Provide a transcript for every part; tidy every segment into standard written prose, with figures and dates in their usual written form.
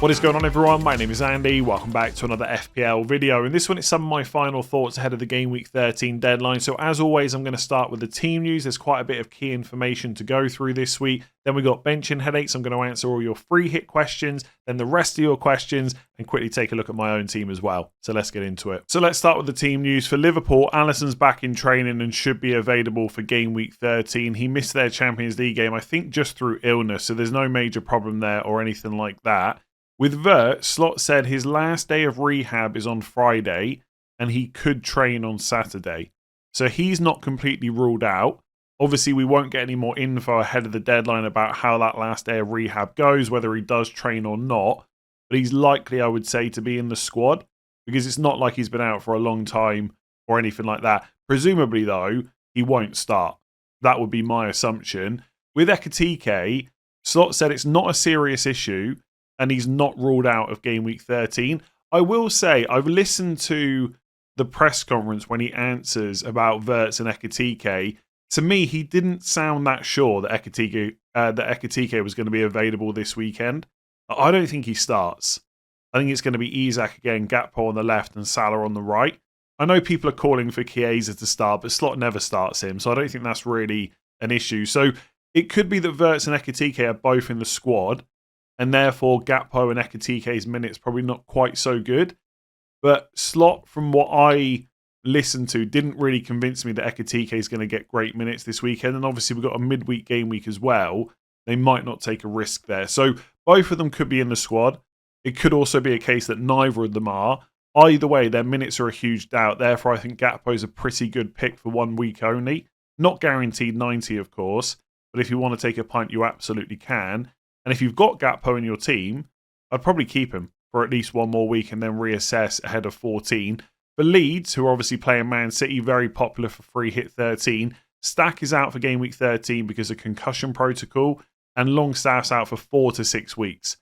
What is going on, everyone? My name is Andy. Welcome back to another FPL video. In this one, it's some of my final thoughts ahead of the Game Week 13 deadline. So as always, I'm going to start with the team news. There's quite a bit of key information to go through this week. Then we got benching headaches. I'm going to answer all your free hit questions, then the rest of your questions, and quickly take a look at my own team as well. So let's get into it. So let's start with the team news. For Liverpool, Alisson's back in training and should be available for Game Week 13. He missed their Champions League game, I think, just through illness. So there's no major problem there or anything like that. With Vert, Slot said his last day of rehab is on Friday and he could train on Saturday. So he's not completely ruled out. Obviously, we won't get any more info ahead of the deadline about how that last day of rehab goes, whether he does train or not. But he's likely, I would say, to be in the squad because it's not like he's been out for a long time or anything like that. Presumably, though, he won't start. That would be my assumption. With Ekitike, Slot said it's not a serious issue and he's not ruled out of Game Week 13. I will say, I've listened to the press conference when he answers about Wirtz and Ekitike. To me, he didn't sound that sure that Ekitike was going to be available this weekend. I don't think he starts. I think it's going to be Isak again, Gakpo on the left and Salah on the right. I know people are calling for Chiesa to start, but Slot never starts him, so I don't think that's really an issue. So it could be that Wirtz and Ekitike are both in the squad, and therefore Gakpo and Ekitike's minutes probably not quite so good. But Slot, from what I listened to, didn't really convince me that Ekitike is going to get great minutes this weekend. And obviously we've got a midweek game week as well. They might not take a risk there. So both of them could be in the squad. It could also be a case that neither of them are. Either way, their minutes are a huge doubt. Therefore, I think Gakpo is a pretty good pick for 1 week only. Not guaranteed 90, of course. But if you want to take a punt, you absolutely can. And if you've got Gakpo in your team, I'd probably keep him for at least one more week and then reassess ahead of 14. For Leeds, who are obviously playing Man City, very popular for free hit 13. Stack is out for Game Week 13 because of concussion protocol, and Longstaff's out for 4 to 6 weeks.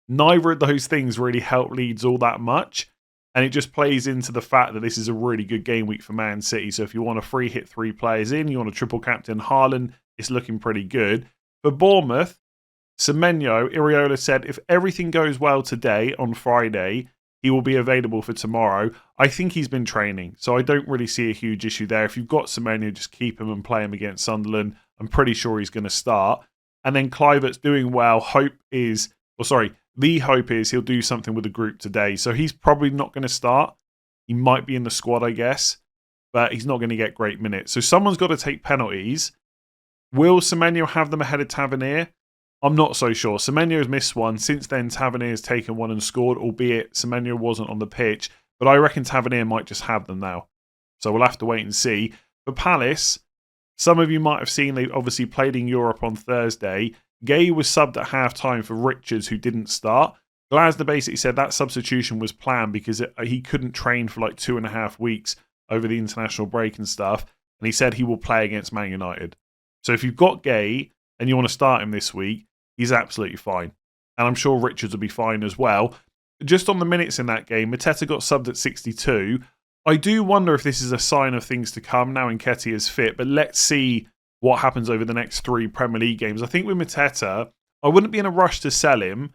Neither of those things really help Leeds all that much, and it just plays into the fact that this is a really good game week for Man City. So if you want to free hit 3 players in, you want to triple captain Haaland, it's looking pretty good. For Bournemouth, Semenyo, Iriola said if everything goes well today on Friday, he will be available for tomorrow. I think he's been training, so I don't really see a huge issue there. If you've got Semenyo, just keep him and play him against Sunderland. I'm pretty sure he's going to start. And then Kluivert's doing well. The hope is he'll do something with the group today. So he's probably not going to start. He might be in the squad, I guess, but he's not going to get great minutes. So someone's got to take penalties. Will Semenyo have them ahead of Tavernier? I'm not so sure. Semenyo's missed one. Since then, Tavernier's taken one and scored, albeit Semenyo wasn't on the pitch. But I reckon Tavernier might just have them now. So we'll have to wait and see. For Palace, some of you might have seen they obviously played in Europe on Thursday. Gay was subbed at half-time for Richards, who didn't start. Glasner basically said that substitution was planned because he couldn't train for like 2.5 weeks over the international break and stuff. And he said he will play against Man United. So if you've got Gay and you want to start him this week, he's absolutely fine. And I'm sure Richards will be fine as well. Just on the minutes in that game, Mateta got subbed at 62. I do wonder if this is a sign of things to come now Nketiah is fit, but let's see what happens over the next 3 Premier League games. I think with Mateta, I wouldn't be in a rush to sell him.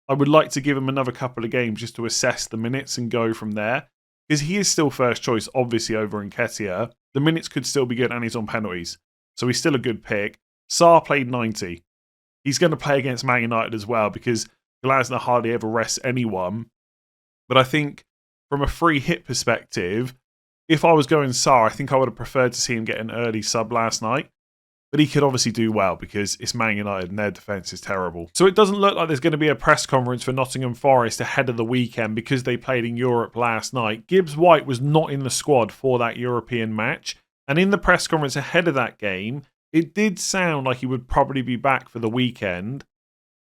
I would like to give him another couple of games just to assess the minutes and go from there. Because he is still first choice, obviously, over Nketiah. The minutes could still be good and he's on penalties. So he's still a good pick. Sarr played 90. He's going to play against Man United as well because Glasner hardly ever rests anyone. But I think from a free hit perspective, if I was going Sarr, I think I would have preferred to see him get an early sub last night. But he could obviously do well because it's Man United and their defence is terrible. So it doesn't look like there's going to be a press conference for Nottingham Forest ahead of the weekend because they played in Europe last night. Gibbs White was not in the squad for that European match. And in the press conference ahead of that game, it did sound like he would probably be back for the weekend.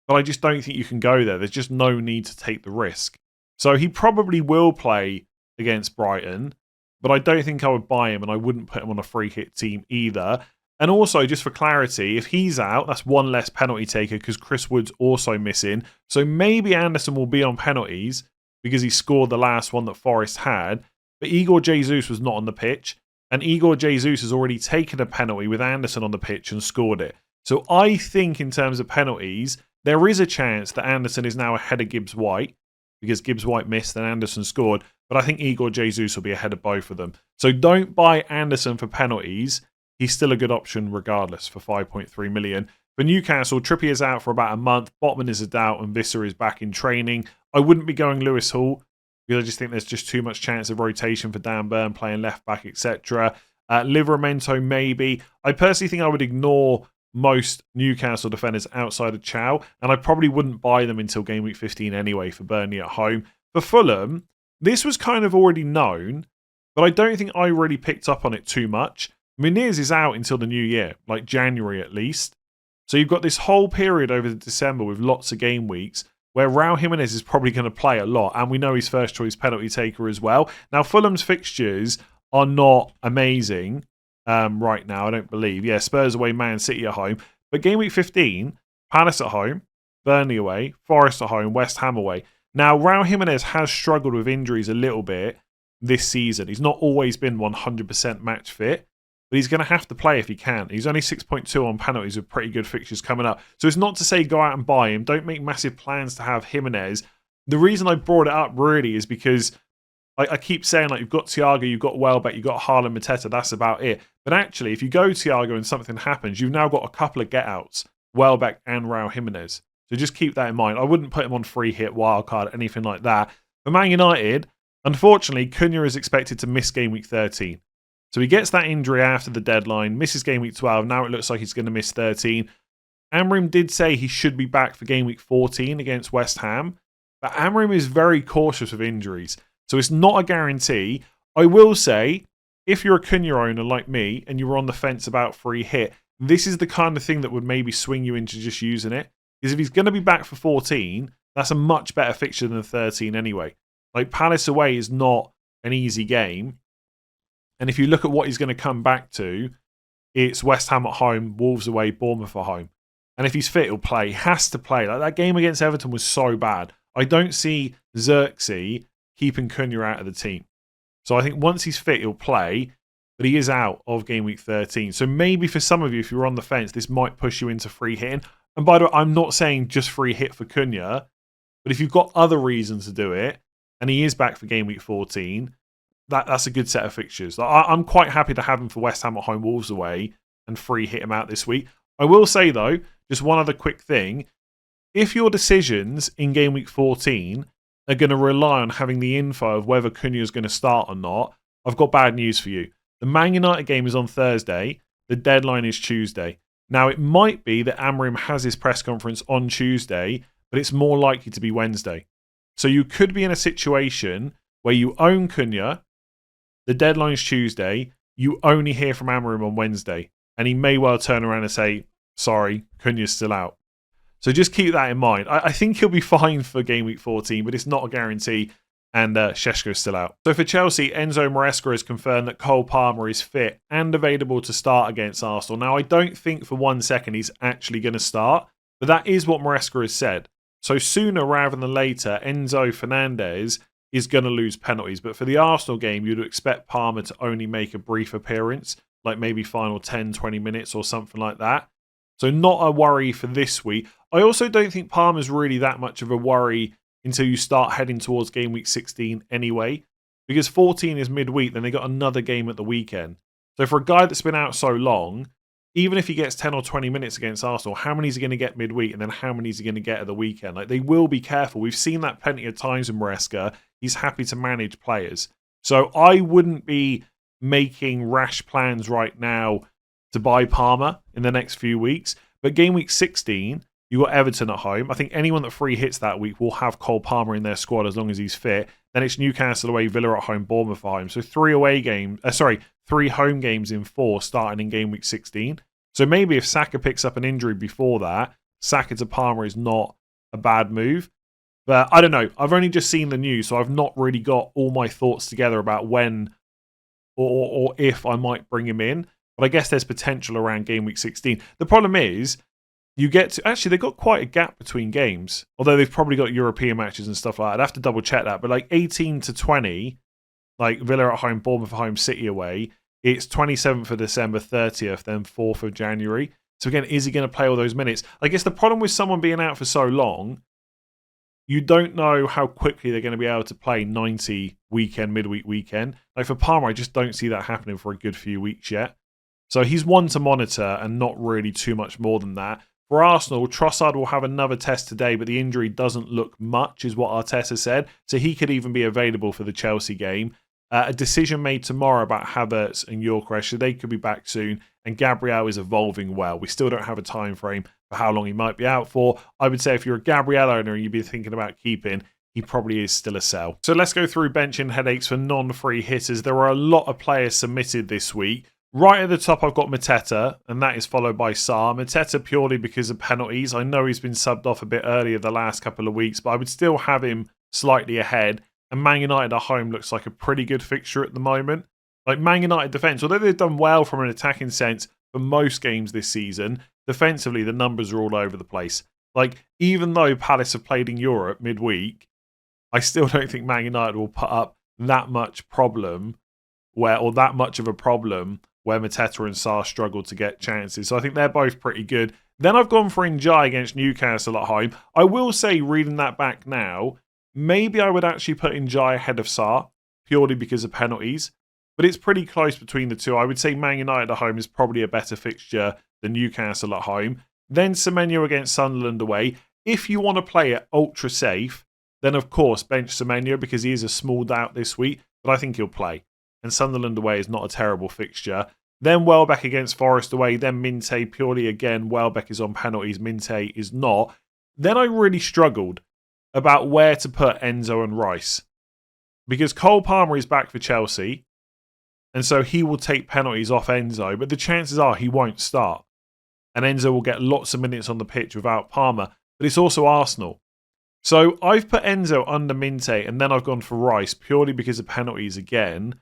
But I just don't think you can go there. There's just no need to take the risk. So he probably will play against Brighton. But I don't think I would buy him and I wouldn't put him on a free hit team either. And also, just for clarity, if he's out, that's one less penalty taker because Chris Wood's also missing. So maybe Anderson will be on penalties because he scored the last one that Forest had. But Igor Jesus was not on the pitch. And Igor Jesus has already taken a penalty with Anderson on the pitch and scored it. So I think in terms of penalties, There is a chance that Anderson is now ahead of Gibbs-White because Gibbs-White missed and Anderson scored. But I think Igor Jesus will be ahead of both of them. So don't buy Anderson for penalties. He's still a good option regardless for 5.3 million. For Newcastle, Trippier's out for about a month. Botman is a doubt and Visser is back in training. I wouldn't be going Lewis Hall because I just think there's just too much chance of rotation for Dan Burn playing left back, etc. Livramento maybe. I personally think I would ignore most Newcastle defenders outside of Chow, and I probably wouldn't buy them until game week 15 anyway for Burnley at home. For Fulham, this was kind of already known, but I don't think I really picked up on it too much. Muniz is out until the new year, like January at least. So you've got this whole period over December with lots of game weeks where Raul Jimenez is probably going to play a lot, and we know he's first choice penalty taker as well. Now, Fulham's fixtures are not amazing right now, I don't believe. Yeah, Spurs away, Man City at home. But game week 15, Palace at home, Burnley away, Forest at home, West Ham away. Now, Raul Jimenez has struggled with injuries a little bit this season. He's not always been 100% match fit, but he's going to have to play if he can. He's only 6.2 on penalties with pretty good fixtures coming up. So it's not to say go out and buy him. Don't make massive plans to have Jimenez. The reason I brought it up really is because I keep saying, like, you've got Thiago, you've got Welbeck, you've got Haaland, Mateta, that's about it. But actually, if you go Thiago and something happens, you've now got a couple of get-outs, Welbeck and Raul Jimenez. So just keep that in mind. I wouldn't put him on free hit, wildcard, anything like that. For Man United, unfortunately, Cunha is expected to miss game week 13. So he gets that injury after the deadline, misses game week 12. Now it looks like he's going to miss 13. Amorim did say he should be back for game week 14 against West Ham. But Amorim is very cautious with injuries. So it's not a guarantee. I will say, if you're a Cunha owner like me and you're on the fence about free hit, this is the kind of thing that would maybe swing you into just using it. Because if he's going to be back for 14, that's a much better fixture than 13 anyway. Like, Palace away is not an easy game. And if you look at what he's going to come back to, it's West Ham at home, Wolves away, Bournemouth at home. And if he's fit, he'll play. He has to play. Like, that game against Everton was so bad. I don't see Xerxes keeping Cunha out of the team. So I think once he's fit, he'll play. But he is out of game week 13. So maybe for some of you, if you're on the fence, this might push you into free hitting. And by the way, I'm not saying just free hit for Cunha. But if you've got other reasons to do it, and he is back for game week 14, that's a good set of fixtures. I'm quite happy to have him for West Ham at home, Wolves away, and free hit him out this week. I will say, though, just one other quick thing. If your decisions in game week 14 are going to rely on having the info of whether Cunha is going to start or not, I've got bad news for you. The Man United game is on Thursday. The deadline is Tuesday. Now, it might be that Amorim has his press conference on Tuesday, but it's more likely to be Wednesday. So you could be in a situation where you own Cunha, the deadline is Tuesday, you only hear from Amorim on Wednesday, and he may well turn around and say, sorry, Cunha's still out. So just keep that in mind. I think he'll be fine for game week 14, but it's not a guarantee, and Šeško's still out. So for Chelsea, Enzo Maresca has confirmed that Cole Palmer is fit and available to start against Arsenal. Now, I don't think for 1 second he's actually going to start, but that is what Maresca has said. So sooner rather than later, Enzo Fernandez is going to lose penalties. But for the Arsenal game, you'd expect Palmer to only make a brief appearance, like maybe final 10, 20 minutes or something like that. So not a worry for this week. I also don't think Palmer's really that much of a worry until you start heading towards game week 16 anyway. Because 14 is midweek, then they got another game at the weekend. So for a guy that's been out so long, even if he gets 10 or 20 minutes against Arsenal, how many is he going to get midweek and then how many is he going to get at the weekend? Like, they will be careful. We've seen that plenty of times in Maresca. He's happy to manage players. So I wouldn't be making rash plans right now to buy Palmer in the next few weeks. But game week 16, you got Everton at home. I think anyone that free hits that week will have Cole Palmer in their squad as long as he's fit. Then it's Newcastle away, Villa at home, Bournemouth at home. So 3 home games in 4 starting in game week 16. So maybe if Saka picks up an injury before that, Saka to Palmer is not a bad move. But I don't know. I've only just seen the news, so I've not really got all my thoughts together about when or if I might bring him in. But I guess there's potential around game week 16. The problem is, you get to... Actually, they've got quite a gap between games. Although they've probably got European matches and stuff like that. I'd have to double check that. But like 18 to 20, like Villa at home, Bournemouth at home, City away. It's 27th of December, 30th, then 4th of January. So again, is he going to play all those minutes? I guess the problem with someone being out for so long, you don't know how quickly they're going to be able to play 90 weekend, midweek weekend. Like for Palmer, I just don't see that happening for a good few weeks yet. So he's one to monitor and not really too much more than that. For Arsenal, Trossard will have another test today, but the injury doesn't look much, is what Arteta said. So he could even be available for the Chelsea game. A decision made tomorrow about Havertz and Gyökeres, so they could be back soon. And Gabriel is evolving well. We still don't have a time frame for how long he might be out for. I would say if you're a Gabriel owner and you'd be thinking about keeping, he probably is still a sell. So let's go through benching headaches for non-free hitters. There are a lot of players submitted this week. Right at the top, I've got Mateta, and that is followed by Sarr. Mateta purely because of penalties. I know he's been subbed off a bit earlier the last couple of weeks, but I would still have him slightly ahead. And Man United at home looks like a pretty good fixture at the moment. Like Man United defence, although they've done well from an attacking sense for most games this season, defensively the numbers are all over the place. Like even though Palace have played in Europe midweek, I still don't think Man United will put up that much problem that much of a problem where Mateta and Sarr struggle to get chances. So I think they're both pretty good. Then I've gone for Njai against Newcastle at home. I will say, reading that back now, maybe I would actually put Njai ahead of Sarr, purely because of penalties. But it's pretty close between the two. I would say Man United at home is probably a better fixture than Newcastle at home. Then Semenyo against Sunderland away. If you want to play it ultra safe, then of course bench Semenyo because he is a small doubt this week, but I think he'll play. And Sunderland away is not a terrible fixture. Then Welbeck against Forest away. Then Minte purely again. Welbeck is on penalties. Minte is not. Then I really struggled about where to put Enzo and Rice. Because Cole Palmer is back for Chelsea. And so he will take penalties off Enzo. But the chances are he won't start. And Enzo will get lots of minutes on the pitch without Palmer. But it's also Arsenal. So I've put Enzo under Minte. And then I've gone for Rice purely because of penalties again.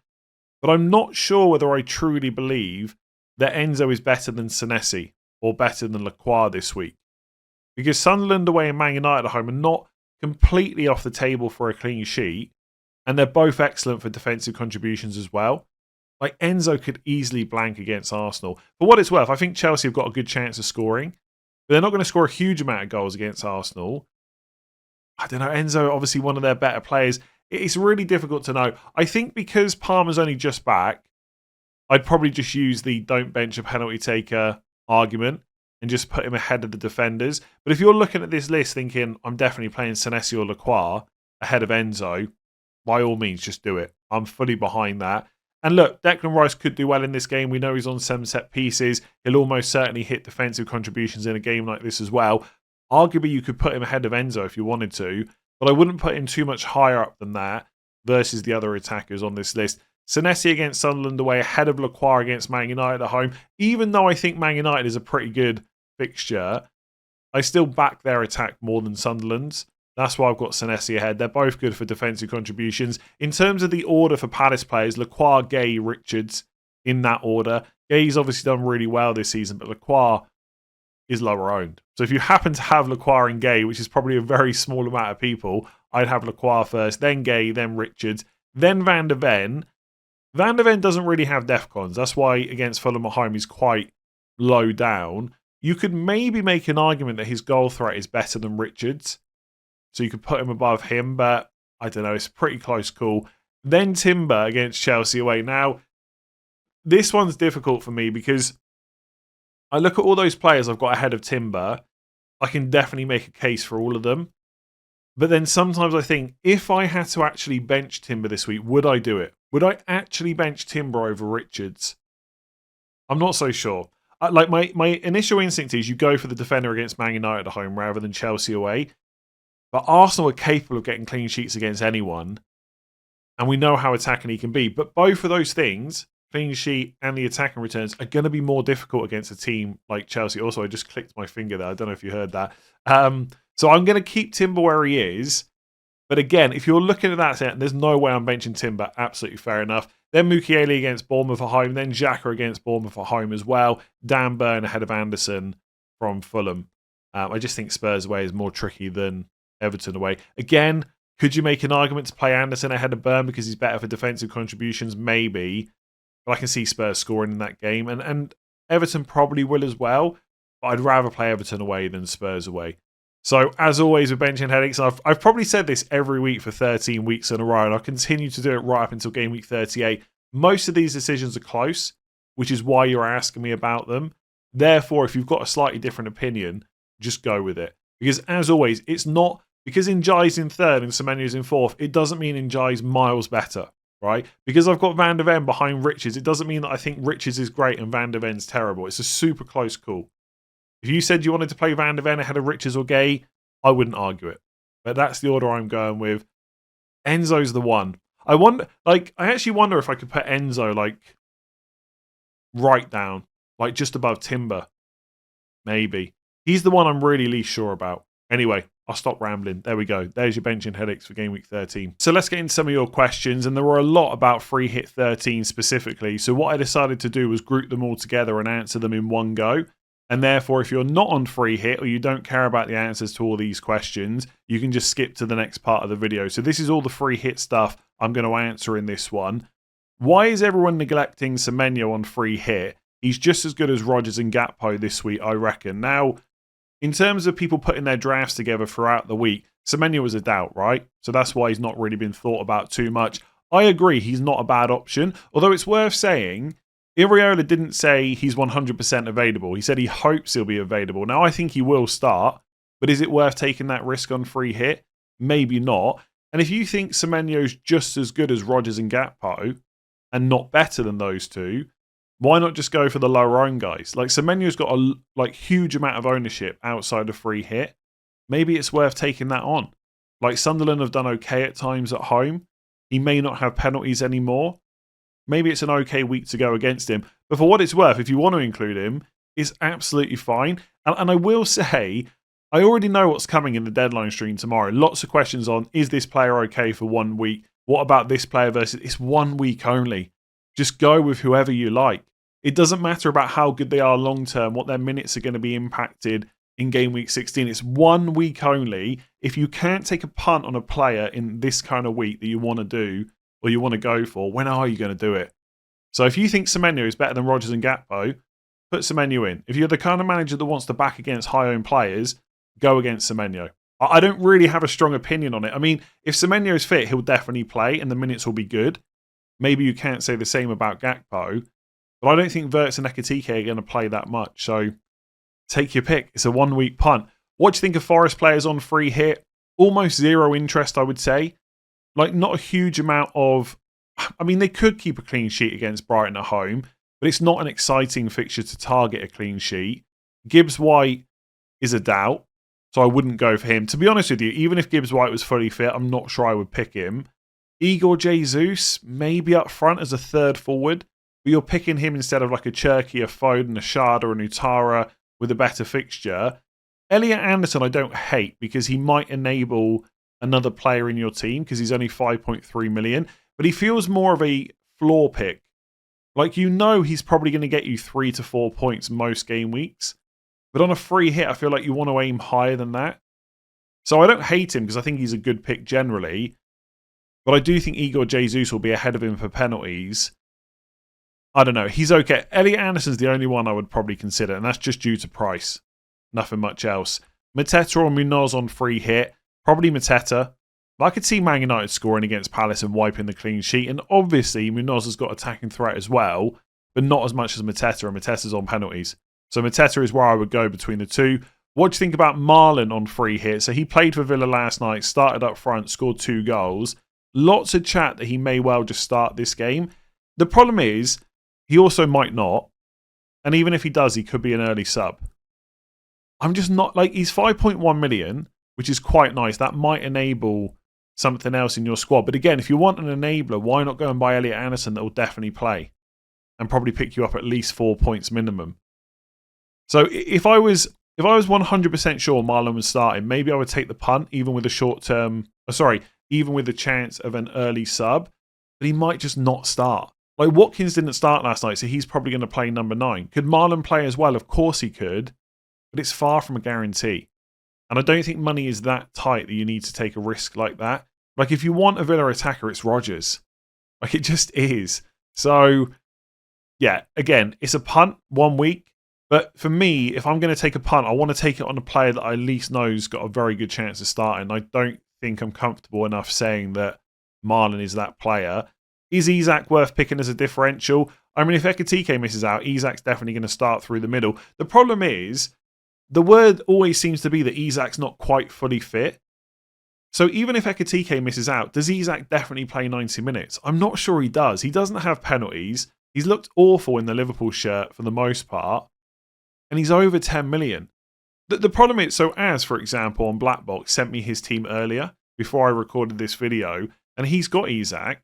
But I'm not sure whether I truly believe that Enzo is better than Senesi or better than Lacroix this week. Because Sunderland away and Man United at home are not completely off the table for a clean sheet. And they're both excellent for defensive contributions as well. Like Enzo could easily blank against Arsenal. For what it's worth, I think Chelsea have got a good chance of scoring. But they're not going to score a huge amount of goals against Arsenal. I don't know, Enzo, obviously one of their better players. It's really difficult to know. I think because Palmer's only just back, I'd probably just use the don't bench a penalty taker argument and just put him ahead of the defenders. But if you're looking at this list thinking, I'm definitely playing Senesi or Lacroix ahead of Enzo, by all means, just do it. I'm fully behind that. And look, Declan Rice could do well in this game. We know he's on 7 set pieces. He'll almost certainly hit defensive contributions in a game like this as well. Arguably, you could put him ahead of Enzo if you wanted to, but I wouldn't put him too much higher up than that versus the other attackers on this list. Senesi against Sunderland away, ahead of Lacroix against Man United at home. Even though I think Man United is a pretty good fixture, I still back their attack more than Sunderland's. That's why I've got Senesi ahead. They're both good for defensive contributions. In terms of the order for Palace players, Lacroix, Gay, Richards in that order. Gay's obviously done really well this season, but Lacroix is lower owned. So if you happen to have Lacroix and Gay, which is probably a very small amount of people, I'd have Lacroix first, then Gay, then Richards, then Van der Ven. Van der Ven doesn't really have DEFCONs. That's why against Fulham at home he's quite low down. You could maybe make an argument that his goal threat is better than Richards. So you could put him above him, but I don't know, it's a pretty close call. Then Timber against Chelsea away. Now, this one's difficult for me because I look at all those players I've got ahead of Timber. I can definitely make a case for all of them. But then sometimes I think, if I had to actually bench Timber this week, would I do it? Would I actually bench Timber over Richards? I'm not so sure. Like my initial instinct is you go for the defender against Man United at home rather than Chelsea away. But Arsenal are capable of getting clean sheets against anyone. And we know how attacking he can be. But both of those things, clean sheet and the attacking returns, are going to be more difficult against a team like Chelsea. Also, I just clicked my finger there. I don't know if you heard that. So I'm going to keep Timber where he is. But again, if you're looking at that set, there's no way I'm benching Timber. Absolutely fair enough. Then Mukiele against Bournemouth at home. Then Xhaka against Bournemouth at home as well. Dan Burn ahead of Anderson from Fulham. I just think Spurs away is more tricky than Everton away. Again, could you make an argument to play Anderson ahead of Burn because he's better for defensive contributions? Maybe. But I can see Spurs scoring in that game. And Everton probably will as well. but I'd rather play Everton away than Spurs away. So, as always with benching headaches, I've probably said this every week for 13 weeks in a row, and I'll continue to do it right up until game week 38. Most of these decisions are close, which is why you're asking me about them. Therefore, if you've got a slightly different opinion, just go with it. Because, as always, it's not... Because Njai's in third and Semenyo's in fourth, it doesn't mean Njai's miles better, right? Because I've got Van der Ven behind Riches, it doesn't mean that I think Riches is great and Van der Ven's terrible. It's a super close call. If you said you wanted to play Van der Ven ahead of Riches or Gay, I wouldn't argue it. But that's the order I'm going with. Enzo's the one. I actually wonder if I could put Enzo, right down. Just above Timber. Maybe. He's the one I'm really least sure about. Anyway, I'll stop rambling. There we go. There's your benching headaches for Game Week 13. So let's get into some of your questions. And there were a lot about Free Hit 13 specifically. So what I decided to do was group them all together and answer them in one go. And therefore, if you're not on Free Hit or you don't care about the answers to all these questions, you can just skip to the next part of the video. So this is all the Free Hit stuff I'm going to answer in this one. Why is everyone neglecting Semenyo on Free Hit? He's just as good as Rodgers and Gakpo this week, I reckon. Now, in terms of people putting their drafts together throughout the week, Semenyo was a doubt, right? So that's why he's not really been thought about too much. I agree, he's not a bad option. Although it's worth saying, Iriola didn't say he's 100% available. He said he hopes he'll be available. Now, I think he will start, but is it worth taking that risk on Free Hit? Maybe not. And if you think Semenyo's just as good as Rodgers and Gakpo, and not better than those two, why not just go for the lower owned guys? Semenyo's got a huge amount of ownership outside of Free Hit. Maybe it's worth taking that on. Sunderland have done okay at times at home. He may not have penalties anymore. Maybe it's an okay week to go against him. But for what it's worth, if you want to include him, it's absolutely fine. And I will say, I already know what's coming in the deadline stream tomorrow. Lots of questions on, is this player okay for 1 week? What about this player versus... It's 1 week only. Just go with whoever you like. It doesn't matter about how good they are long term, what their minutes are going to be impacted in game week 16. It's 1 week only. If you can't take a punt on a player in this kind of week that you want to do, or you want to go for, when are you going to do it? So if you think Semenyo is better than Rodgers and Gakpo, put Semenyo in. If you're the kind of manager that wants to back against high-owned players, go against Semenyo. I don't really have a strong opinion on it. I mean, if Semenyo is fit, he'll definitely play and the minutes will be good. Maybe you can't say the same about Gakpo, but I don't think Wirtz and Ekitike are going to play that much. So take your pick. It's a 1 week punt. What do you think of Forest players on Free Hit? Almost zero interest, I would say. Not a huge amount of... I mean, they could keep a clean sheet against Brighton at home, but it's not an exciting fixture to target a clean sheet. Gibbs White is a doubt, so I wouldn't go for him. To be honest with you, even if Gibbs White was fully fit, I'm not sure I would pick him. Igor Jesus, maybe up front as a third forward, but you're picking him instead of a Cherki, a Foden, a Sharda, an Utara with a better fixture. Elliot Anderson I don't hate because he might enable another player in your team because he's only 5.3 million, but he feels more of a floor pick. He's probably going to get you 3 to 4 points most game weeks, but on a Free Hit, I feel like you want to aim higher than that. So I don't hate him because I think he's a good pick generally, but I do think Igor Jesus will be ahead of him for penalties. I don't know. He's okay. Elliot Anderson's the only one I would probably consider, and that's just due to price. Nothing much else. Mateta or Munoz on Free Hit. Probably Mateta. I could see Man United scoring against Palace and wiping the clean sheet. And obviously, Munoz has got attacking threat as well, but not as much as Mateta, and Mateta's on penalties. So Mateta is where I would go between the two. What do you think about Marlon on Free Hit? So he played for Villa last night, started up front, scored 2 goals. Lots of chat that he may well just start this game. The problem is, he also might not. And even if he does, he could be an early sub. I'm just not... he's 5.1 million, which is quite nice. That might enable something else in your squad. But again, if you want an enabler, why not go and buy Elliot Anderson that will definitely play and probably pick you up at least 4 points minimum? So if I was 100% sure Marlon was starting, maybe I would take the punt, even with even with the chance of an early sub. But he might just not start. Watkins didn't start last night, so he's probably going to play number 9. Could Marlon play as well? Of course he could, but it's far from a guarantee. And I don't think money is that tight that you need to take a risk like that. If you want a Villa attacker, it's Rodgers. It just is. So, yeah, again, it's a punt 1 week. But for me, if I'm going to take a punt, I want to take it on a player that I at least know's got a very good chance of starting. I don't think I'm comfortable enough saying that Marlon is that player. Is Isak worth picking as a differential? I mean, if Ekitike misses out, Isak's definitely going to start through the middle. The problem is, the word always seems to be that Isak's not quite fully fit. So even if Ekitike misses out, does Isak definitely play 90 minutes? I'm not sure he does. He doesn't have penalties. He's looked awful in the Liverpool shirt for the most part. And he's over 10 million. The problem is, so Az, for example, on Blackbox sent me his team earlier before I recorded this video, and he's got Isak.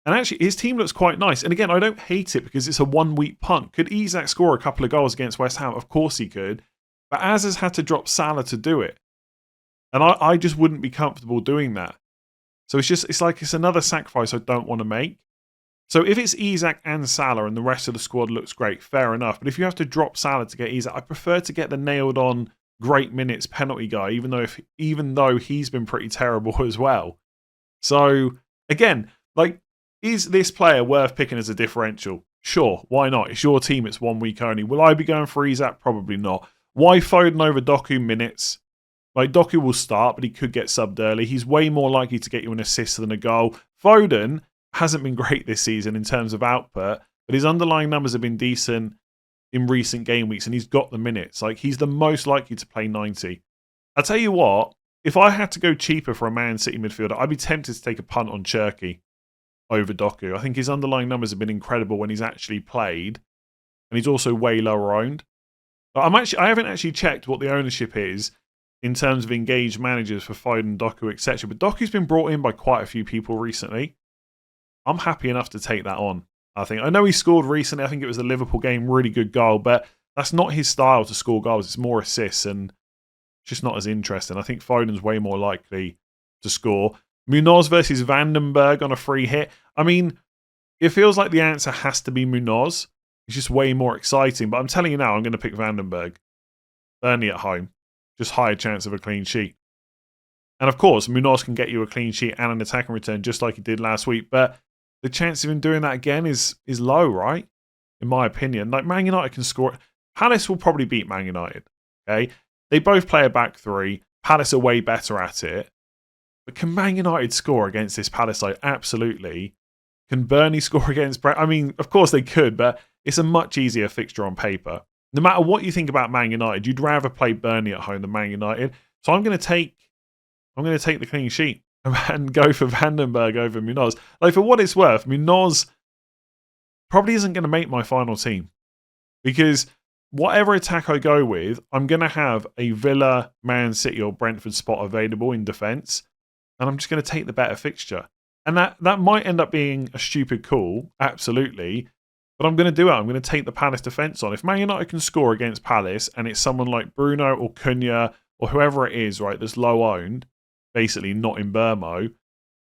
And actually, his team looks quite nice. And again, I don't hate it because it's a 1 week punt. Could Isak score a couple of goals against West Ham? Of course he could. But Az has had to drop Salah to do it. And I just wouldn't be comfortable doing that. So it's another sacrifice I don't want to make. So if it's Isak and Salah and the rest of the squad looks great, fair enough. But if you have to drop Salah to get Isak, I prefer to get the nailed on great minutes penalty guy, even though he's been pretty terrible as well. So again, is this player worth picking as a differential? Sure, why not? It's your team, it's 1 week only. Will I be going for Isak? Probably not. Why Foden over Doku minutes? Doku will start, but he could get subbed early. He's way more likely to get you an assist than a goal. Foden hasn't been great this season in terms of output, but his underlying numbers have been decent in recent game weeks, and he's got the minutes. He's the most likely to play 90. I'll tell you what, if I had to go cheaper for a Man City midfielder, I'd be tempted to take a punt on Cherky over Doku. I think his underlying numbers have been incredible when he's actually played, and he's also way lower owned. I haven't actually checked what the ownership is in terms of engaged managers for Foden, Doku, etc. But Doku's been brought in by quite a few people recently. I'm happy enough to take that on, I think. I know he scored recently. I think it was the Liverpool game, really good goal. But that's not his style to score goals. It's more assists and it's just not as interesting. I think Foden's way more likely to score. Munoz versus Vandenberg on a free hit. I mean, it feels like the answer has to be Munoz. It's just way more exciting. But I'm telling you now, I'm going to pick Vandenberg. Burnley at home. Just higher chance of a clean sheet. And of course, Munoz can get you a clean sheet and an attacking return just like he did last week. But the chance of him doing that again is low, right? In my opinion. Man United can score. Palace will probably beat Man United. Okay? They both play a back three. Palace are way better at it. But can Man United score against this Palace side? Absolutely. Can Burnley score against Brentford? I mean, of course they could, but it's a much easier fixture on paper. No matter what you think about Man United, you'd rather play Burnley at home than Man United. So I'm going to take the clean sheet and go for Vandenberg over Munoz. For what it's worth, Munoz probably isn't going to make my final team because whatever attack I go with, I'm going to have a Villa, Man City or Brentford spot available in defence, and I'm just going to take the better fixture. And that might end up being a stupid call, absolutely, but I'm going to do it. I'm going to take the Palace defence on. If Man United can score against Palace and it's someone like Bruno or Cunha or whoever it is, right, that's low owned, basically not in Burmo,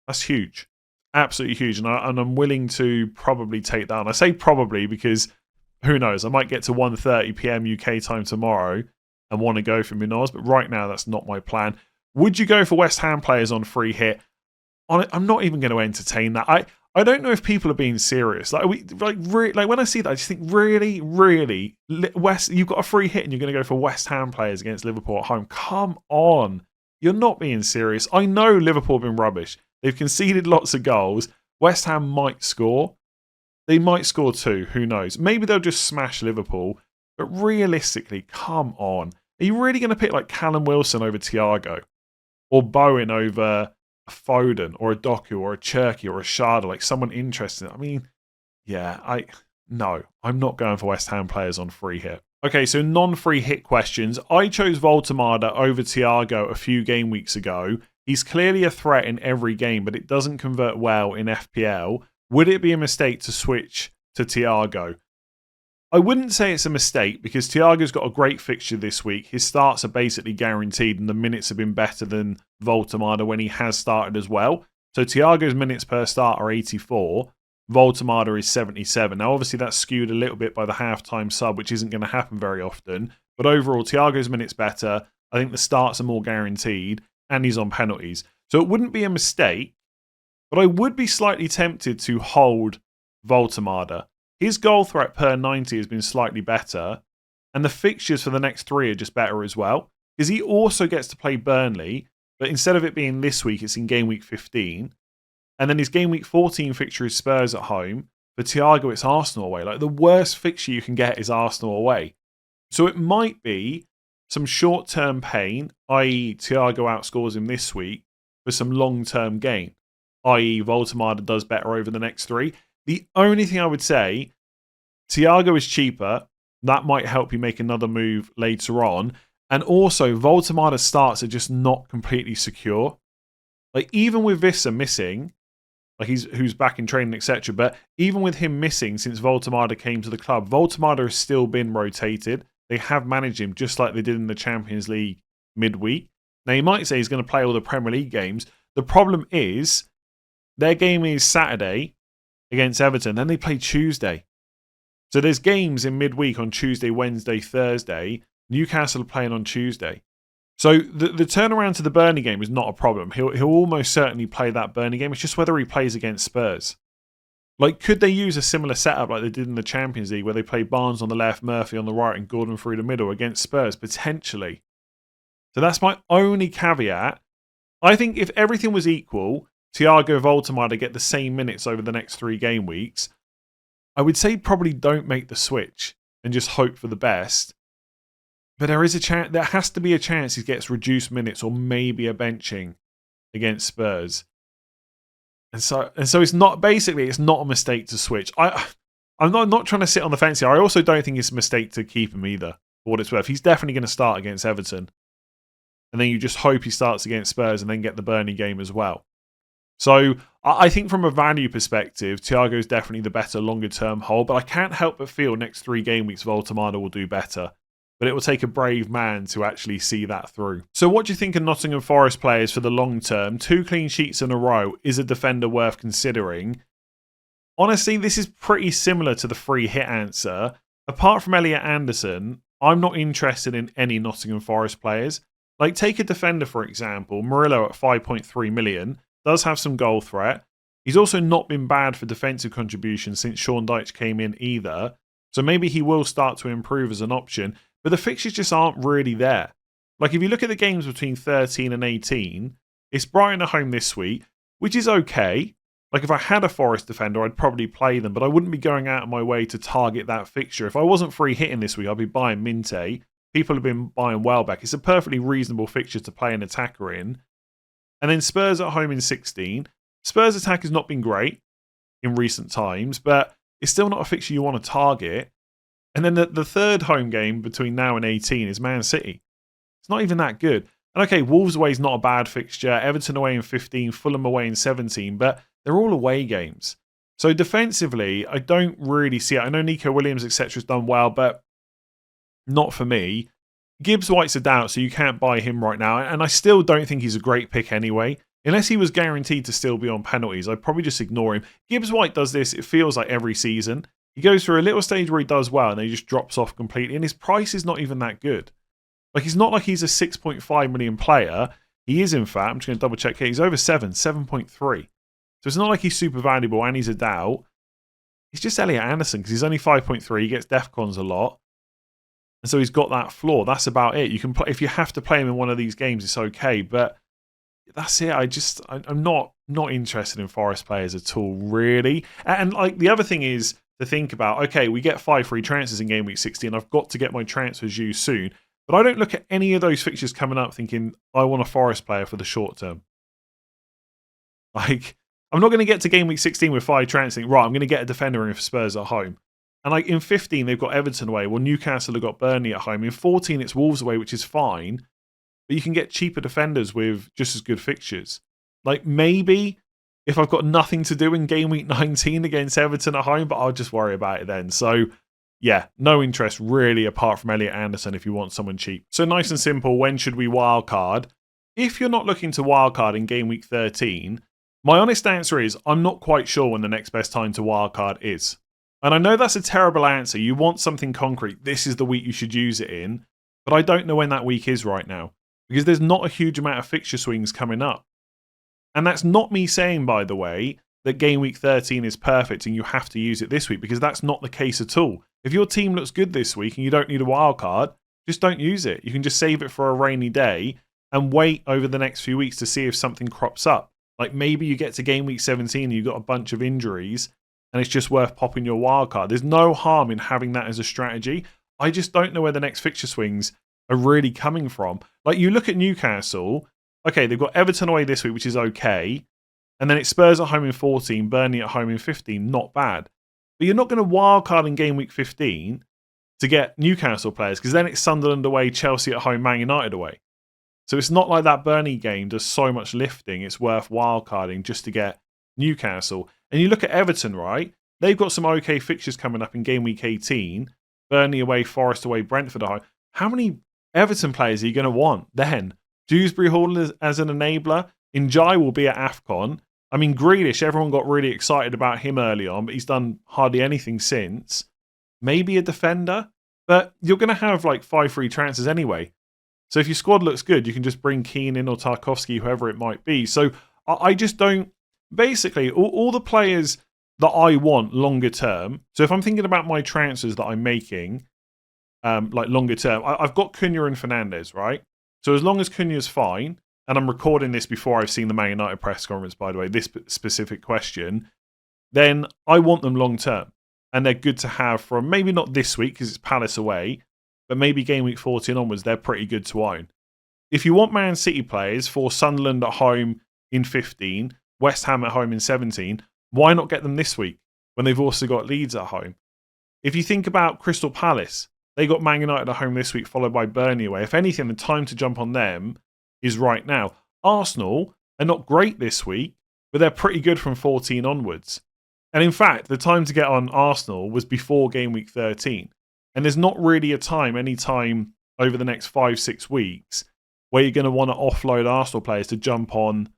that's huge. Absolutely huge. And I'm willing to probably take that on. I say probably because who knows, I might get to 1:30 PM UK time tomorrow and want to go for Munoz, but right now that's not my plan. Would you go for West Ham players on free hit? I'm not even going to entertain that. I don't know if people are being serious. When I see that, I just think really, you've got a free hit and you're going to go for West Ham players against Liverpool at home. Come on. You're not being serious. I know Liverpool have been rubbish. They've conceded lots of goals. West Ham might score. They might score 2. Who knows? Maybe they'll just smash Liverpool. But realistically, come on. Are you really going to pick Callum Wilson over Thiago? Or Bowen over a Foden? Or a Doku? Or a Cherky? Or a Sharda? Someone interesting? I mean, yeah, no. I'm not going for West Ham players on free hit. Okay, so non-free hit questions. I chose Woltemade over Thiago a few game weeks ago. He's clearly a threat in every game, but it doesn't convert well in FPL. Would it be a mistake to switch to Thiago? I wouldn't say it's a mistake because Thiago's got a great fixture this week. His starts are basically guaranteed and the minutes have been better than Woltemade when he has started as well. So Thiago's minutes per start are 84. Woltemade is 77. Now, obviously, that's skewed a little bit by the halftime sub, which isn't going to happen very often. But overall, Thiago's minutes better. I think the starts are more guaranteed, and he's on penalties. So it wouldn't be a mistake, but I would be slightly tempted to hold Woltemade. His goal threat per 90 has been slightly better, And the fixtures for the next 3 are just better as well. Because he also gets to play Burnley, but instead of it being this week, it's in game week 15. And then his game week 14 fixture is Spurs at home. For Thiago, it's Arsenal away. Like, the worst fixture you can get is Arsenal away. So it might be some short-term pain, i.e. Thiago outscores him this week, for some long-term gain, i.e. Woltemade does better over the next 3. The only thing I would say, Thiago is cheaper. That might help you make another move later on. And also, Woltemade's starts are just not completely secure. Like, even with Vissa missing, like who's back in training, etc. But even with him missing since Woltemade came to the club, Woltemade has still been rotated. They have managed him just like they did in the Champions League midweek. Now, you might say he's going to play all the Premier League games. The problem is their game is Saturday against Everton. Then they play Tuesday. So there's games in midweek on Tuesday, Wednesday, Thursday. Newcastle are playing on Tuesday. So the turnaround to the Burnley game is not a problem. He'll almost certainly play that Burnley game. It's just whether he plays against Spurs. Like, could they use a similar setup like they did in the Champions League where they play Barnes on the left, Murphy on the right and Gordon through the middle against Spurs? Potentially. So that's my only caveat. I think if everything was equal, Thiago, Woltemade get the same minutes over the next 3 game weeks, I would say probably don't make the switch and just hope for the best. But there is a chance, there has to be a chance he gets reduced minutes or maybe a benching against Spurs. And so it's not, basically, it's not a mistake to switch. I'm not trying to sit on the fence here. I also don't think it's a mistake to keep him either, for what it's worth. He's definitely going to start against Everton. And then you just hope he starts against Spurs and then get the Burnley game as well. So I think from a value perspective, Thiago is definitely the better longer-term hold. But I can't help but feel next 3 game weeks, Woltemade will do better. But it will take a brave man to actually see that through. So what do you think of Nottingham Forest players for the long term? 2 clean sheets in a row. Is a defender worth considering? Honestly, this is pretty similar to the free hit answer. Apart from Elliot Anderson, I'm not interested in any Nottingham Forest players. Like, take a defender, for example. Murillo at 5.3 million. Does have some goal threat. He's also not been bad for defensive contributions since Sean Dyche came in either. So maybe he will start to improve as an option. But the fixtures just aren't really there. Like, if you look at the games between 13 and 18, it's Brighton at home this week, which is okay. Like, if I had a Forest defender, I'd probably play them, but I wouldn't be going out of my way to target that fixture. If I wasn't free hitting this week, I'd be buying Minte. People have been buying Welbeck. It's a perfectly reasonable fixture to play an attacker in. And then Spurs at home in 16. Spurs attack has not been great in recent times, but it's still not a fixture you want to target. And then the third home game between now and 18 is Man City. It's not even that good. And okay, Wolves away is not a bad fixture. Everton away in 15, Fulham away in 17, but they're all away games. So defensively, I don't really see it. I know Nico Williams, etc. has done well, but not for me. Gibbs White's a doubt, so you can't buy him right now. And I still don't think he's a great pick anyway. Unless he was guaranteed to still be on penalties, I'd probably just ignore him. Gibbs White does this, it feels like every season. He goes through a little stage where he does well and then he just drops off completely. And his price is not even that good. Like, it's not like he's a 6.5 million player. He is, in fact, I'm just going to double check here. He's over 7.3. So it's not like he's super valuable and he's a doubt. He's just Elliot Anderson because he's only 5.3. He gets DEFCONs a lot. And so he's got that floor. That's about it. You can play, if you have to play him in one of these games, it's okay. But that's it. I'm not interested in Forest players at all, really. And like, the other thing is to think about, okay, we get 5 free transfers in game week 16. I've got to get my transfers used soon. But I don't look at any of those fixtures coming up thinking, I want a Forest player for the short term. Like, I'm not going to get to game week 16 with 5 transfers. Right, I'm going to get a defender in for Spurs at home. And like in 15, they've got Everton away. Well, Newcastle have got Burnley at home. In 14, it's Wolves away, which is fine. But you can get cheaper defenders with just as good fixtures. Like, maybe if I've got nothing to do in game week 19 against Everton at home, but I'll just worry about it then. So, yeah, no interest really apart from Elliot Anderson if you want someone cheap. So nice and simple, when should we wildcard? If you're not looking to wildcard in game week 13, my honest answer is I'm not quite sure when the next best time to wildcard is. And I know that's a terrible answer. You want something concrete. This is the week you should use it in. But I don't know when that week is right now. Because there's not a huge amount of fixture swings coming up. And that's not me saying, by the way, that game week 13 is perfect and you have to use it this week, because that's not the case at all. If your team looks good this week and you don't need a wild card, just don't use it. You can just save it for a rainy day and wait over the next few weeks to see if something crops up. Like maybe you get to game week 17 and you've got a bunch of injuries and it's just worth popping your wild card. There's no harm in having that as a strategy. I just don't know where the next fixture swings are really coming from. Like you look at Newcastle, okay, they've got Everton away this week, which is okay. And then it's Spurs at home in 14, Burnley at home in 15, not bad. But you're not going to wildcard in game week 15 to get Newcastle players, because then it's Sunderland away, Chelsea at home, Man United away. So it's not like that Burnley game does so much lifting. It's worth wildcarding just to get Newcastle. And you look at Everton, right? They've got some okay fixtures coming up in game week 18. Burnley away, Forest away, Brentford at home. How many Everton players are you going to want then? Dewsbury Hall as an enabler. Njai will be at AFCON. I mean, Grealish, everyone got really excited about him early on, but he's done hardly anything since. Maybe a defender, but you're going to have like 5 free transfers anyway. So if your squad looks good, you can just bring Keane in or Tarkowski, whoever it might be. So I just don't... Basically, all the players that I want longer term, so if I'm thinking about my transfers that I'm making, like longer term, I've got Cunha and Fernandes, right? So as long as Cunha's fine, and I'm recording this before I've seen the Man United press conference, by the way, this specific question, then I want them long term. And they're good to have from maybe not this week because it's Palace away, but maybe game week 14 onwards, they're pretty good to own. If you want Man City players for Sunderland at home in 15, West Ham at home in 17, why not get them this week when they've also got Leeds at home? If you think about Crystal Palace, they got Man United at home this week, followed by Burnley away. If anything, the time to jump on them is right now. Arsenal are not great this week, but they're pretty good from 14 onwards. And in fact, the time to get on Arsenal was before game week 13. And there's not really a time, any time over the next 5-6 weeks, where you're going to want to offload Arsenal players to jump on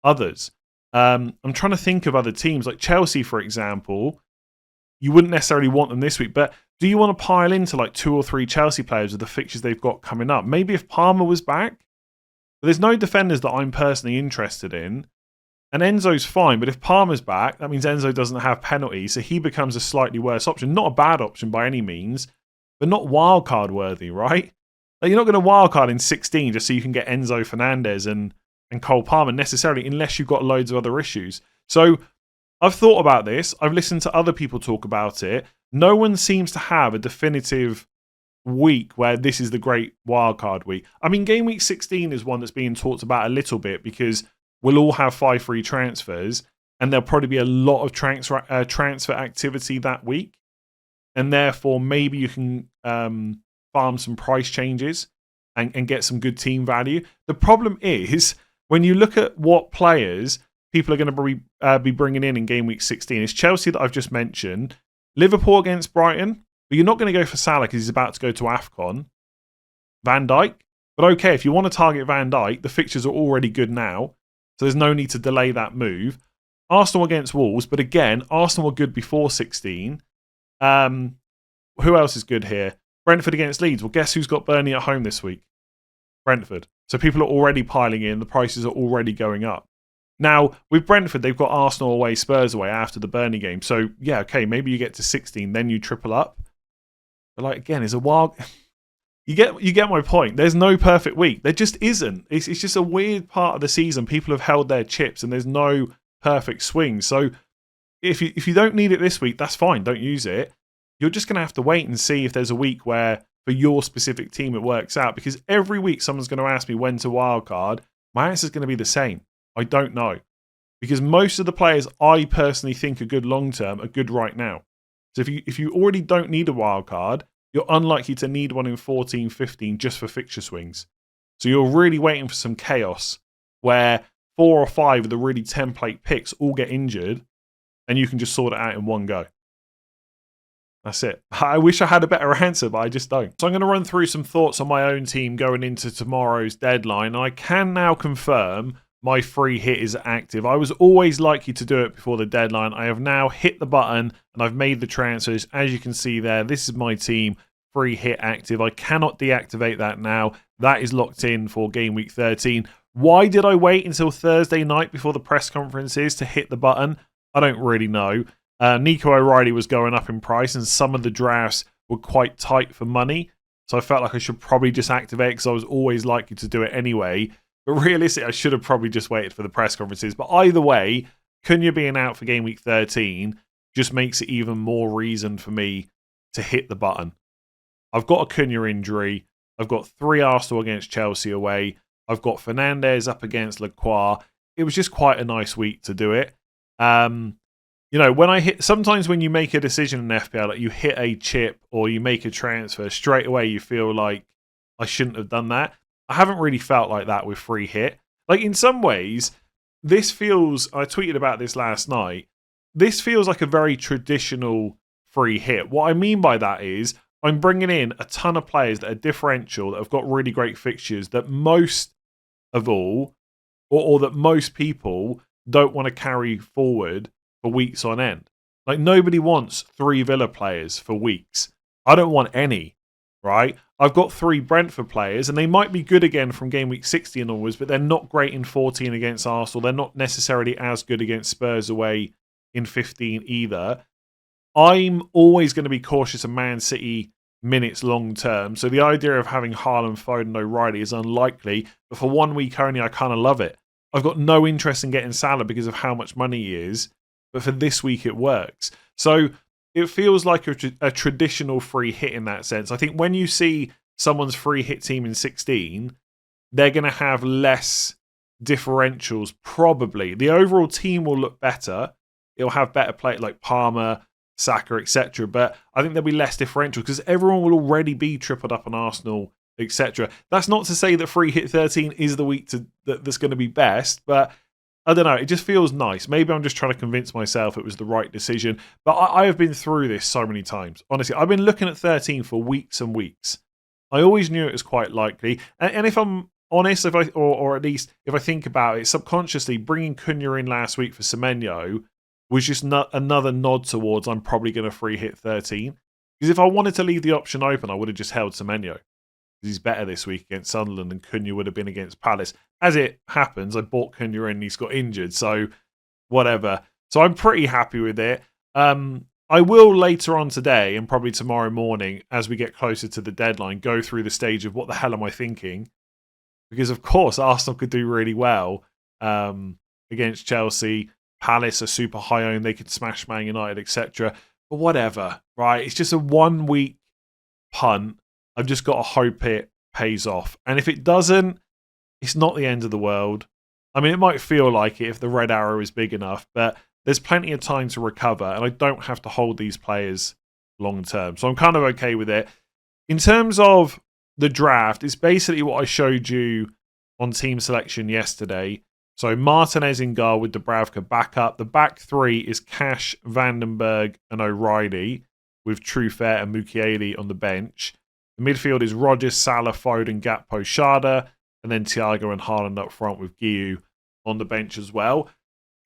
others. I'm trying to think of other teams, like Chelsea, for example. You wouldn't necessarily want them this week, but do you want to pile into like 2 or 3 Chelsea players with the fixtures they've got coming up? Maybe if Palmer was back. But there's no defenders that I'm personally interested in. And Enzo's fine, but if Palmer's back, that means Enzo doesn't have penalties, so he becomes a slightly worse option. Not a bad option by any means, but not wildcard worthy, right? Like you're not going to wildcard in 16 just so you can get Enzo Fernandez and Cole Palmer necessarily, unless you've got loads of other issues. So I've thought about this. I've listened to other people talk about it. No one seems to have a definitive week where this is the great wildcard week. I mean, game week 16 is one that's being talked about a little bit because we'll all have 5 free transfers and there'll probably be a lot of transfer activity that week. And therefore, maybe you can farm some price changes and get some good team value. The problem is, when you look at what players people are going to be bringing in game week 16, it's Chelsea that I've just mentioned, Liverpool against Brighton, but you're not going to go for Salah because he's about to go to AFCON. Van Dijk, but okay, if you want to target Van Dijk, the fixtures are already good now, so there's no need to delay that move. Arsenal against Wolves, but again, Arsenal were good before 16. Who else is good here? Brentford against Leeds. Well, guess who's got Burnley at home this week? Brentford. So people are already piling in. The prices are already going up. Now, with Brentford, they've got Arsenal away, Spurs away after the Burnley game. So, yeah, okay, maybe you get to 16, then you triple up. But, like, again, it's a wild... You get my point. There's no perfect week. There just isn't. It's just a weird part of the season. People have held their chips and there's no perfect swing. So, if you don't need it this week, that's fine. Don't use it. You're just going to have to wait and see if there's a week where, for your specific team, it works out. Because every week, someone's going to ask me when to wildcard. My answer is going to be the same. I don't know. Because most of the players I personally think are good long-term are good right now. So if you already don't need a wildcard, you're unlikely to need one in 14, 15 just for fixture swings. So you're really waiting for some chaos where 4 or 5 of the really template picks all get injured and you can just sort it out in one go. That's it. I wish I had a better answer, but I just don't. So I'm going to run through some thoughts on my own team going into tomorrow's deadline. I can now confirm my free hit is active. I was always likely to do it before the deadline. I have now hit the button and I've made the transfers. As you can see there, this is my team, free hit active. I cannot deactivate that now. That is locked in for game week 13. Why did I wait until Thursday night before the press conferences to hit the button? I don't really know. Nico O'Reilly was going up in price, and some of the drafts were quite tight for money. So I felt like I should probably just activate because I was always likely to do it anyway. But realistically, I should have probably just waited for the press conferences. But either way, Cunha being out for game week 13 just makes it even more reason for me to hit the button. I've got a Cunha injury. I've got 3 Arsenal against Chelsea away. I've got Fernandes up against Lacroix. It was just quite a nice week to do it. Sometimes when you make a decision in FPL, like you hit a chip or you make a transfer, straight away you feel like I shouldn't have done that. I haven't really felt like that with free hit. Like in some ways, this feels, I tweeted about this last night, this feels like a very traditional free hit. What I mean by that is I'm bringing in a ton of players that are differential, that have got really great fixtures, that most of all, or that most people don't want to carry forward for weeks on end. Like nobody wants 3 Villa players for weeks. I don't want any, right? I've got 3 Brentford players, and they might be good again from game week 60 and onwards, but they're not great in 14 against Arsenal. They're not necessarily as good against Spurs away in 15 either. I'm always going to be cautious of Man City minutes long term, so the idea of having Haaland, Foden, O'Reilly is unlikely, but for 1 week only, I kind of love it. I've got no interest in getting Salah because of how much money he is, but for this week it works. So it feels like a traditional free hit in that sense. I think when you see someone's free hit team in 16, they're going to have less differentials, probably. The overall team will look better. It'll have better play like Palmer, Saka, etc. But I think there'll be less differential because everyone will already be tripled up on Arsenal, etc. That's not to say that free hit 13 is the week that's going to be best, but I don't know. It just feels nice. Maybe I'm just trying to convince myself it was the right decision. But I have been through this so many times. Honestly, I've been looking at 13 for weeks and weeks. I always knew it was quite likely. And if I'm honest, or at least if I think about it, subconsciously bringing Cunha in last week for Semenyo was just another nod towards I'm probably going to free hit 13. Because if I wanted to leave the option open, I would have just held Semenyo. He's better this week against Sunderland than Cunha would have been against Palace. As it happens, I bought Cunha in and he's got injured, so whatever. So I'm pretty happy with it. I will later on today and probably tomorrow morning, as we get closer to the deadline, go through the stage of what the hell am I thinking? Because, of course, Arsenal could do really well against Chelsea. Palace are super high owned. They could smash Man United, etc. But whatever, right? It's just a 1 week punt. I've just got to hope it pays off. And if it doesn't, it's not the end of the world. I mean, it might feel like it if the red arrow is big enough, but there's plenty of time to recover, and I don't have to hold these players long term. So I'm kind of okay with it. In terms of the draft, it's basically what I showed you on team selection yesterday. So Martinez in goal with Dubravka back up. The back 3 is Cash, Vandenberg, and O'Reilly, with Truffert and Mukiele on the bench. The midfield is Rodgers, Salah, Foden, Gakpo, Schade, and then Thiago and Haaland up front with Guiu on the bench as well.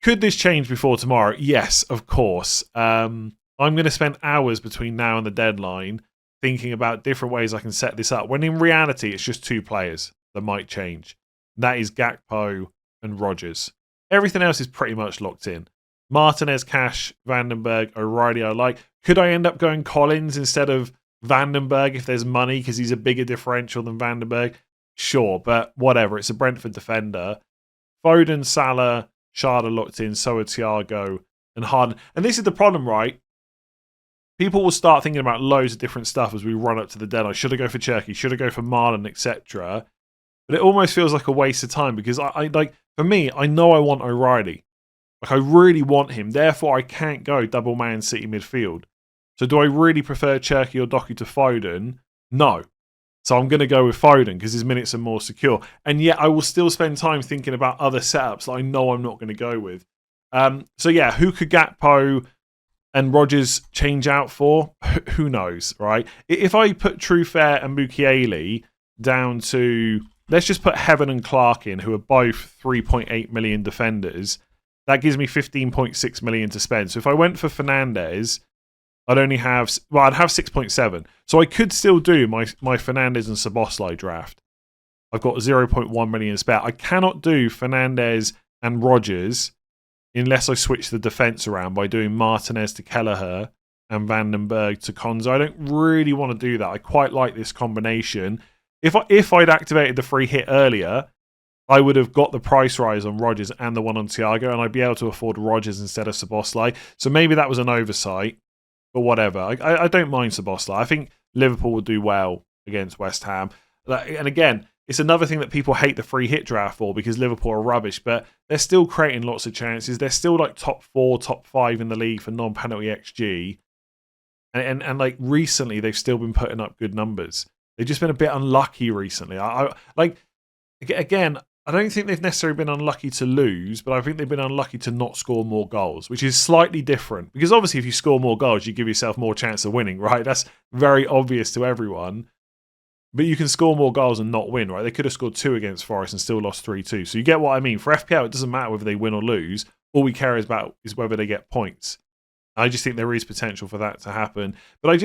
Could this change before tomorrow? Yes, of course. I'm going to spend hours between now and the deadline thinking about different ways I can set this up, when in reality it's just 2 players that might change. That is Gakpo and Rodgers. Everything else is pretty much locked in. Martinez, Cash, Vandenberg, O'Reilly I like. Could I end up going Collins instead of Vandenberg if there's money because he's a bigger differential than Vandenberg? Sure, but whatever. It's a Brentford defender. Foden, Salah, Schade locked in, so are Thiago and Haaland. And this is the problem, right? People will start thinking about loads of different stuff as we run up to the deadline. Should I go for Cherky? Should I go for Marlon, etc.? But it almost feels like a waste of time because I like, for me, I know I want O'Reilly. Like I really want him. Therefore, I can't go double Man City midfield. So do I really prefer Cherky or Doku to Foden? No. So I'm going to go with Foden because his minutes are more secure. And yet I will still spend time thinking about other setups that I know I'm not going to go with. So yeah, who could Gakpo and Rodgers change out for? Who knows, right? If I put Truffert and Mukiele down to, let's just put Heaven and Clark in, who are both 3.8 million defenders, that gives me 15.6 million to spend. So if I went for Fernandes, I'd have 6.7. So I could still do my Fernandes and Szoboszlai draft. I've got 0.1 million spare. I cannot do Fernandes and Rodgers unless I switch the defence around by doing Martinez to Kelleher and Vandenberg to Konza. I don't really want to do that. I quite like this combination. If I'd activated the free hit earlier, I would have got the price rise on Rodgers and the one on Thiago, and I'd be able to afford Rodgers instead of Szoboszlai. So maybe that was an oversight, but whatever. I don't mind Szoboszlai. I think Liverpool will do well against West Ham. And again, it's another thing that people hate the free hit draft for because Liverpool are rubbish, but they're still creating lots of chances. They're still like top 4, top 5 in the league for non-penalty XG. And like recently, they've still been putting up good numbers. They've just been a bit unlucky recently. Again, I don't think they've necessarily been unlucky to lose, but I think they've been unlucky to not score more goals, which is slightly different. Because obviously if you score more goals, you give yourself more chance of winning, right? That's very obvious to everyone. But you can score more goals and not win, right? They could have scored 2 against Forest and still lost 3-2. So you get what I mean. For FPL, it doesn't matter whether they win or lose. All we care about is whether they get points. I just think there is potential for that to happen. But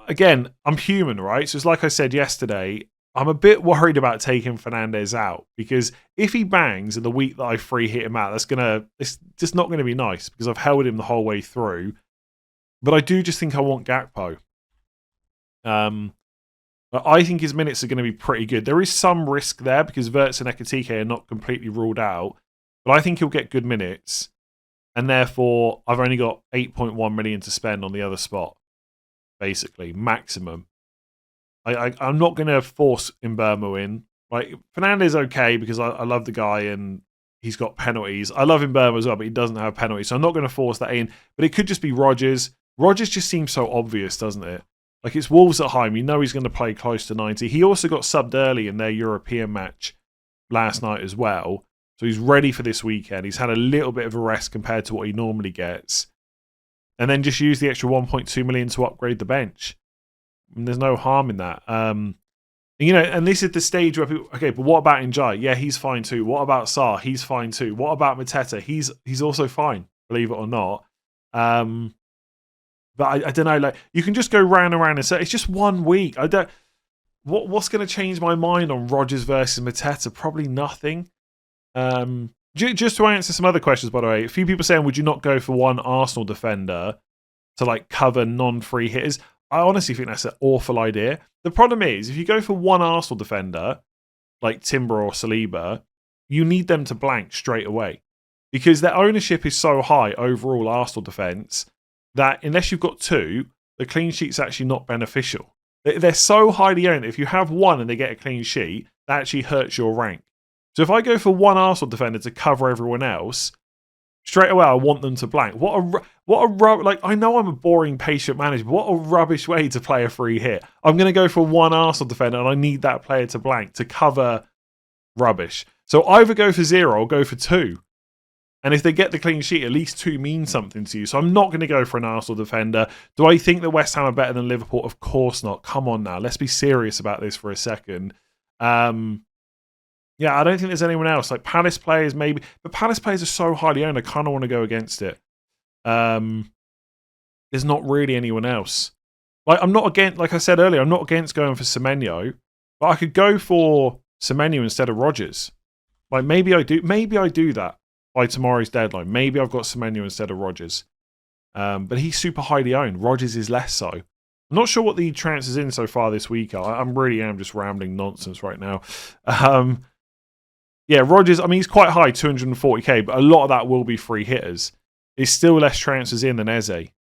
again, I'm human, right? So it's like I said yesterday, I'm a bit worried about taking Fernandes out because if he bangs in the week that I free hit him out, it's just not going to be nice because I've held him the whole way through. But I do just think I want Gakpo. But I think his minutes are going to be pretty good. There is some risk there because Wirtz and Ekitike are not completely ruled out, but I think he'll get good minutes, and therefore I've only got 8.1 million to spend on the other spot, basically maximum. I'm not going to force Mbeumo in. Like Fernandes okay because I love the guy and he's got penalties. I love Mbeumo as well, but he doesn't have penalties, so I'm not going to force that in. But it could just be Rodgers. Rodgers just seems so obvious, doesn't it? Like it's Wolves at home. You know he's going to play close to 90. He also got subbed early in their European match last night as well, so he's ready for this weekend. He's had a little bit of a rest compared to what he normally gets, and then just use the extra 1.2 million to upgrade the bench. And there's no harm in that. And this is the stage where people, okay, but what about Njai? Yeah, he's fine too. What about Sarr? He's fine too. What about Mateta? He's also fine, believe it or not. But I don't know, like you can just go round and round and say it's just 1 week. What's going to change my mind on Rodgers versus Mateta? Probably nothing. Just to answer some other questions, by the way, a few people saying, would you not go for one Arsenal defender to like cover non-free hitters? I honestly think that's an awful idea. The problem is, if you go for one Arsenal defender, like Timber or Saliba, you need them to blank straight away. Because their ownership is so high overall, Arsenal defence, that unless you've got 2, the clean sheet's actually not beneficial. They're so highly owned. If you have 1 and they get a clean sheet, that actually hurts your rank. So if I go for one Arsenal defender to cover everyone else, straight away I want them to blank. Like I know I'm a boring patient manager, but what a rubbish way to play a free hit. I'm going to go for one Arsenal defender and I need that player to blank to cover rubbish. So either go for 0 or go for 2. And if they get the clean sheet, at least 2 means something to you. So I'm not going to go for an Arsenal defender. Do I think that West Ham are better than Liverpool? Of course not. Come on now. Let's be serious about this for a second. Yeah, I don't think there's anyone else. Like Palace players, maybe. But Palace players are so highly owned, I kind of want to go against it. There's not really anyone else. Like I'm not against, like I said earlier, I'm not against going for Semenyo. But I could go for Semenyo instead of Rodgers. Like maybe I do that by tomorrow's deadline. Maybe I've got Semenyo instead of Rodgers. But he's super highly owned. Rodgers is less so. I'm not sure what the transfers in so far this week are. I really am just rambling nonsense right now. Yeah, Rodgers, I mean, he's quite high, 240k, but a lot of that will be free hitters. There's still less transfers in than Eze, and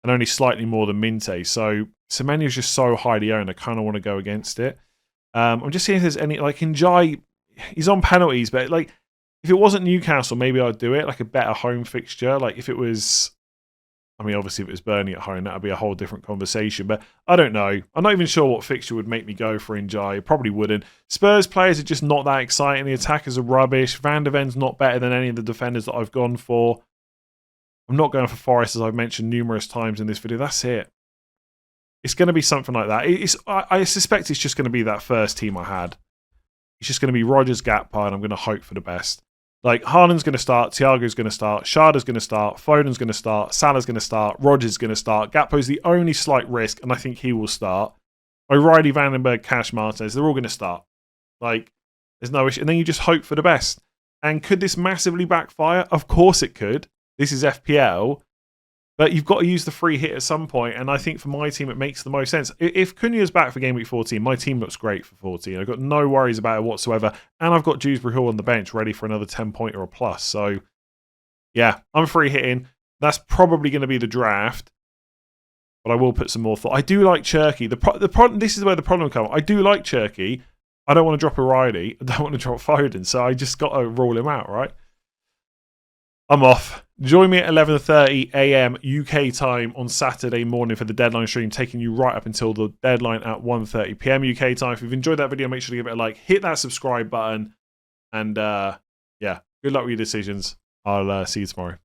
only slightly more than Minte. So Semenyo's just so highly owned, I kind of want to go against it. I'm just seeing if there's any, like Njai, he's on penalties, but like if it wasn't Newcastle, maybe I'd do it, like a better home fixture. Like if it was, I mean, obviously if it was Burnley at home, that would be a whole different conversation. But I don't know. I'm not even sure what fixture would make me go for Njai. Probably wouldn't. Spurs players are just not that exciting. The attackers are rubbish. Van der Ven's not better than any of the defenders that I've gone for. I'm not going for Forest, as I've mentioned numerous times in this video. That's it. It's going to be something like that. I suspect it's just going to be that first team I had. It's just going to be Rodgers, Gakpo, and I'm going to hope for the best. Like, Haaland's going to start, Thiago's going to start, Schada's going to start, Foden's going to start, Salah's going to start, Rodgers is going to start. Gakpo's the only slight risk, and I think he will start. O'Reilly, Vandenberg, Cash, Martinez, they're all going to start. Like, there's no issue. And then you just hope for the best. And could this massively backfire? Of course it could. This is FPL. But you've got to use the free hit at some point, and I think for my team it makes the most sense. If Cunha's back for Game Week 14, my team looks great for 14. I've got no worries about it whatsoever, and I've got Dewsbury Hall on the bench ready for another 10-pointer or plus. So, yeah, I'm free hitting. That's probably going to be the draft, but I will put some more thought. I do like Cherky. The problem. This is where the problem comes. I do like Cherky. I don't want to drop O'Reilly. I don't want to drop Foden, so I just got to rule him out, right? I'm off. Join me at 11:30 a.m. UK time on Saturday morning for the deadline stream, taking you right up until the deadline at 1:30 p.m. UK time. If you've enjoyed that video, make sure to give it a like, hit that subscribe button, and yeah, good luck with your decisions. I'll see you tomorrow.